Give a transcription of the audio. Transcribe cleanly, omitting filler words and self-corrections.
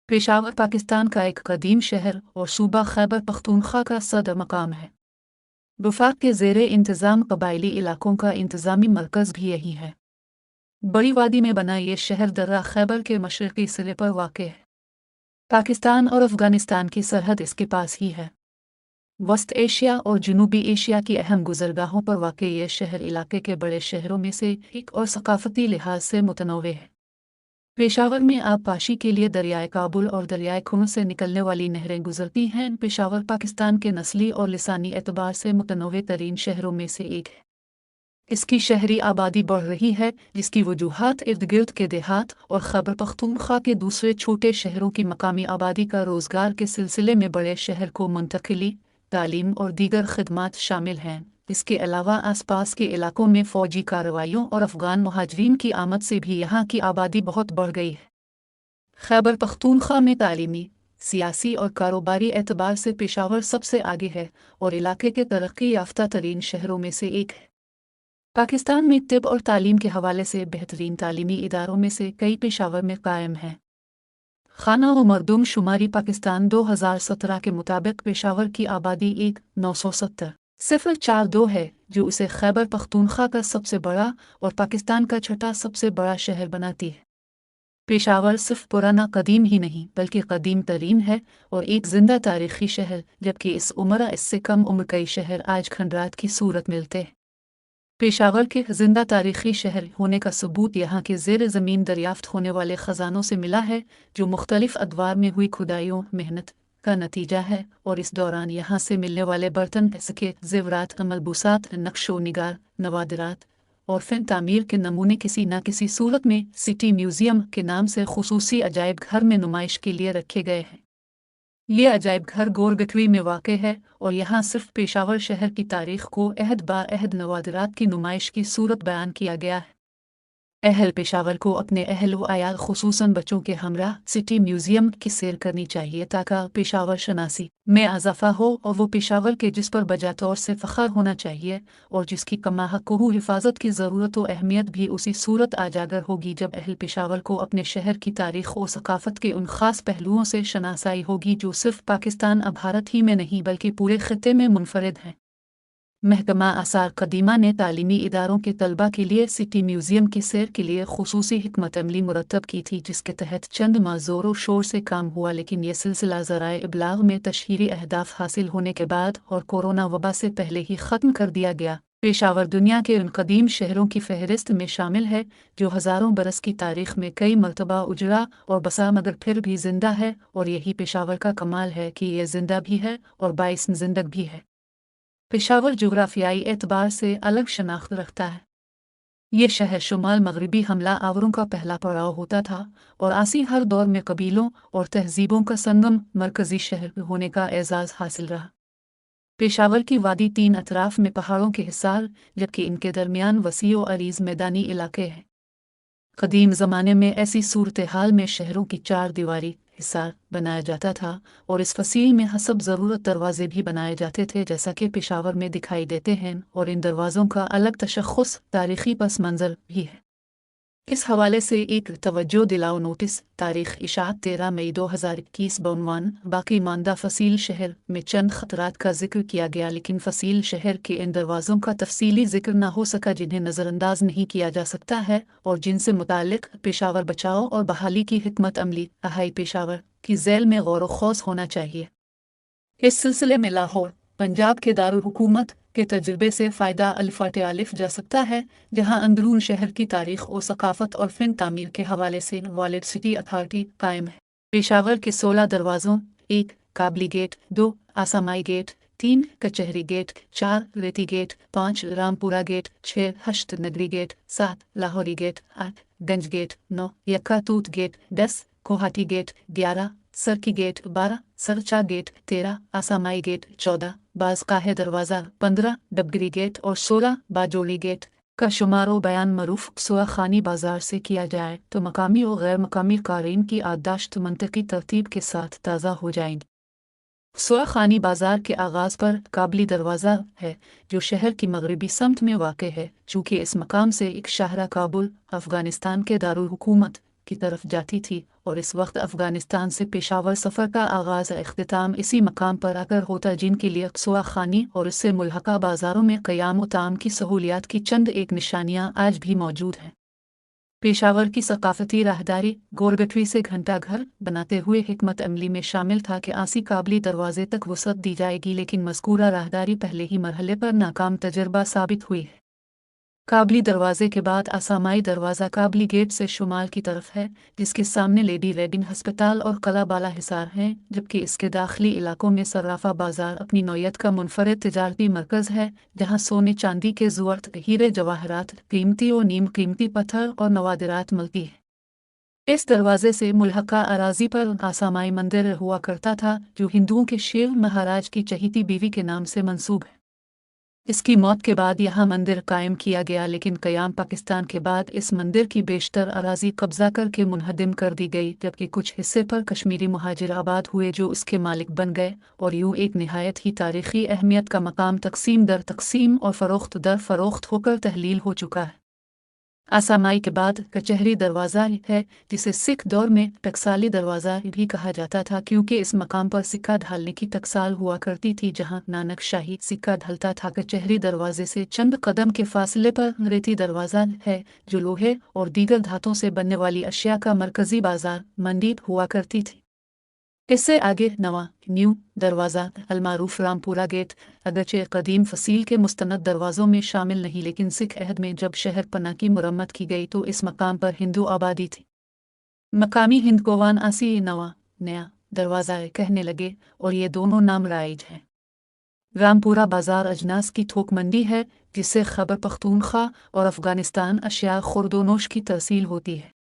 पेशावर पाकिस्तान का एक कदीम शहर और सूबा खैबर पख्तूनख्वा का सदर मकाम है। वफाक के ज़ेरे इंतज़ाम कबायली इलाकों का इंतज़ामी मरकज़ भी यही है। बड़ी वादी में बना ये शहर दर्रा खैबर के मशरक़ी सिरे पर वाक़ है। पाकिस्तान और अफ़गानिस्तान की सरहद इसके पास ही है। वस्त एशिया और जनूबी एशिया की अहम गुज़रगाहों पर वाक़ ये शहर इलाके के बड़े शहरों में से एक और सकाफ़ती लिहाज से मुतनव्वे है। पेशावर में आबपाशी के लिए दरियाए काबुल और दरियाए खुन से निकलने वाली नहरें गुजरती हैं। पेशावर पाकिस्तान के नस्ली और लिसानी एतबार से मुतनव्वे तरीन शहरों में से एक है। इसकी शहरी आबादी बढ़ रही है, जिसकी वजूहात इर्द गिर्द के देहात और खैबर पख्तूनख्वा के दूसरे छोटे शहरों की मकामी आबादी का रोज़गार के सिलसिले में बड़े शहर को मुंतकिली, तालीम और दीगर खदमात शामिल हैं। इसके अलावा आसपास के इलाकों में फ़ौजी कार्रवाइयों और अफ़गान मुहाजिरीन की आमद से भी यहाँ की आबादी बहुत बढ़ गई है। खैबर पख्तूनख्वा में तालीमी, सियासी और कारोबारी एतबार से पेशावर सबसे आगे है और इलाके के तरक्की याफ्ता तरीन शहरों में से एक है। पाकिस्तान में तिब और तालीम के हवाले से बेहतरीन तालीमी इदारों में से कई पेशावर में कायम हैं। खाना व मरदूम शुमारी पाकिस्तान 2017 के मुताबिक पेशावर की आबादी 1970,042 है, जो उसे खैबर पख्तूनख्वा का सबसे बड़ा और पाकिस्तान का छठा सबसे बड़ा शहर बनाती है। पेशावर सिर्फ पुराना कदीम ही नहीं बल्कि कदीम तरीन है और एक जिंदा तारीखी शहर, जबकि इस उम्र इससे कम उम्र कई शहर आज खंडरात की सूरत मिलते हैं। पेशावर के जिंदा तारीखी शहर होने का सबूत यहाँ के ज़ेर ज़मीन दरियाफ्त होने वाले ख़जानों से मिला है, जो मुख्तलिफ अदवार में हुई खुदाइयों मेहनत का नतीजा है। और इस दौरान यहाँ से मिलने वाले बर्तन, पैसे, ज़ेवरात, मलबूसात, नक्शो निगार, नवादिरात और फ़िन तामीर के नमूने किसी न किसी सूरत में सिटी म्यूज़ियम के नाम से खुसूसी अजायब घर में नुमाइश के लिए रखे गए हैं। ये अजायब घर गोरगठवी में वाक़ है और यहाँ सिर्फ पेशावर शहर की तारीख़ को अहद बा अहद नवादिरात की नुमाइश की सूरत बयान किया गया है। अहल पेशावर को अपने अहल व आयाल खुसूसन बच्चों के हमरा सिटी म्यूज़ियम की सैर करनी चाहिए, ताकि पेशावर शनासी में इजाफ़ा हो और वो पेशावर के जिस पर बजा तौर से फ़ख्र होना चाहिए और जिसकी कमाहक़ हिफाजत की ज़रूरत व अहमियत भी उसी सूरत आजागर होगी जब अहल पेशावर को अपने शहर की तारीख़ व सकाफ़त के उन ख़ास पहलुओं से शनासाई होगी जो सिर्फ पाकिस्तान अब भारत ही में नहीं बल्कि पूरे ख़ित्ते में मुनफरिद हैं। महकमा आसार कदीमा ने तालीमी इदारों के तलबा के लिए सिटी म्यूज़ियम की सैर के लिए खुसूसी हिकमत अमली मुरतब की थी, जिसके तहत चंद माह ज़ोर शोर से काम हुआ, लेकिन यह सिलसिला ज़राए इब्लाग में तशहीरी अहदाफ हासिल होने के बाद और कोरोना वबा से पहले ही ख़त्म कर दिया गया। पेशावर दुनिया के उन कदीम शहरों की फहरिस्त में शामिल है जो हज़ारों बरस की तारीख़ में कई मरतबा उजड़ा और बसा मगर फिर भी ज़िंदा है, और यही पेशावर का कमाल है कि यह ज़िंदा भी है और बाइस ज़िंदग भी है। पेशावर जोग्राफियाई एतबार से अलग शनाख्त रखता है। ये शहर शुमाल मगरबी हमला आवरों का पहला पड़ाव होता था और आसी हर दौर में कबीलों और तहजीबों का संगम मरकज़ी शहर होने का एजाज़ हासिल रहा। पेशावर की वादी 3 अतराफ में पहाड़ों के हिसार, जबकि इनके दरमियान वसी व अरीज़ मैदानी इलाके हैं। कदीम ज़माने में ऐसी सूरत हाल में शहरों की 4 दीवारी हिसार बनाया जाता था और इस फसील में हसब ज़रूरत दरवाजे भी बनाए जाते थे, जैसा कि पेशावर में दिखाई देते हैं, और इन दरवाज़ों का अलग तशख़्ख़ुस तारीख़ी पस मंज़र भी है। इस हवाले से एक तवज्जो दिलाओ नोटिस तारीख़ इशाअत 13 मई 2021 बउनवान बाकी मानदा फसील शहर में चंद ख़तरात का जिक्र किया गया, लेकिन फसील शहर के इन दरवाज़ों का तफसीली जिक्र न हो सका जिन्हें नज़रअंदाज नहीं किया जा सकता है और जिनसे मुताल्लिक़ पेशावर बचाओ और बहाली की हिकमत अमली अहाई पेशावर की ज़ैल में गौर व खौस होना चाहिए। इस सिलसिले में लाहौर पंजाब के दारुल हुकूमत के तजुर्बे से फ़ायदा अलिफ़ जा सकता है, जहाँ अंदरून शहर की तारीख़ और सकाफ़त और फ़िन तामीर के हवाले से वालिद सिटी अथॉरिटी कायम है। पेशावर के 16 दरवाज़ों 1 काबली गेट, 2 आसामाई गेट, 3 कचहरी गेट, 4 रेती गेट, 5 रामपुरा गेट, 6 हश्त नगरी गेट, 7 लाहौरी गेट, 8 गंज गेट, 9 यक्का तूत गेट, 10 कोहाटी गेट, 11 सरकी गेट, 12 सरचा गेट, 13 आसामाई गेट, 14 बाज़काहे दरवाज़ा, 15 डबगरी गेट और 16 बाजोली गेट का शुमार व बयान मरूफ सुआ खानी बाजार से किया जाए तो मकामी और गैर मकामी क़ारीन की आदाश्त मंतकी तरतीब के साथ ताज़ा हो जाएंगी। सुआ खानी बाजार के आगाज़ पर काबली दरवाज़ा है, जो शहर की मगरबी समत में वाक़ है। चूँकि इस मकाम से एक शाहरा काबुल अफ़गानिस्तान के दारुल हुकूमत की तरफ जाती थी और इस वक्त अफ़गानिस्तान से पेशावर सफ़र का आगाज़ इख्तिताम इसी मकाम पर आकर होता, जिनके लिए अक्सवा खानी और इससे मुल्हका बाज़ारों में क़याम ताम की सहूलियात की चंद एक निशानियाँ आज भी मौजूद हैं। पेशावर की सकाफती राहदारी गोरगठवी से घंटा घर बनाते हुए हिकमत अमली में शामिल था कि आसी काबली दरवाजे तक वसअत दी जाएगी, लेकिन मज़कूरा राहदारी पहले ही मरहले पर नाकाम तजर्बा साबित हुई है। काबली दरवाजे के बाद आसामाई दरवाज़ा काबली गेट से शुमाल की तरफ है, जिसके सामने लेडी रेडिंग हस्पताल और कला बाला हिसार हैं, जबकि इसके दाखिली इलाकों में सर्राफा बाजार अपनी नौयत का मुनफरद तिजारती मरकज़ है, जहाँ सोने चांदी के ज़ुवर्त, हीरे जवाहरात, कीमती और नीम कीमती पत्थर और नवादिरात मिलती है। इस दरवाजे से मुल्हका अराजी पर आसामाई मंदिर हुआ करता था, जो हिंदुओं के शिव महाराज की चहीती बीवी के नाम से मंसूब है। इसकी मौत के बाद यहाँ मंदिर कायम किया गया, लेकिन क़याम पाकिस्तान के बाद इस मंदिर की बेशतर अराजी कब्ज़ा करके मुनहदिम कर दी गई, जबकि कुछ हिस्से पर कश्मीरी मुहाजिर आबाद हुए जो उसके मालिक बन गए, और यूँ एक नहायत ही तारीख़ी अहमियत का मकाम तकसीम दर तकसीम और फ़रोख्त दर फ़रोख्त होकर तहलील हो चुका है। आसामाई के बाद कचहरी दरवाज़ा है, जिसे सिख दौर में टकसाली दरवाज़ा भी कहा जाता था, क्योंकि इस मकाम पर सिक्का ढालने की टकसाल हुआ करती थी, जहाँ नानक शाही सिक्का ढलता था। कचहरी दरवाजे से चंद कदम के फासले पर रेती दरवाज़ा है, जो लोहे और दीगर धातों से बनने वाली अशिया का मरकज़ी बाजार मंडी हुआ करती थी। इससे आगे नवा न्यू दरवाज़ा अलमारूफ रामपुरा गेट अगरचे कदीम फसील के मुस्तनद दरवाज़ों में शामिल नहीं, लेकिन सिख अहद में जब शहर पन्ना की मुरम्मत की गई तो इस मकाम पर हिंदू आबादी थी। मकामी हिंद कोवान आसी नवा नया दरवाज़ा कहने लगे, और ये दोनों नाम राइज हैं। रामपुरा बाज़ार अजनास की थोक मंडी है, जिससे खैबर पख्तूनख्वा और अफ़गानिस्तान अशिया खुर्दोनोश की तरसील होती है।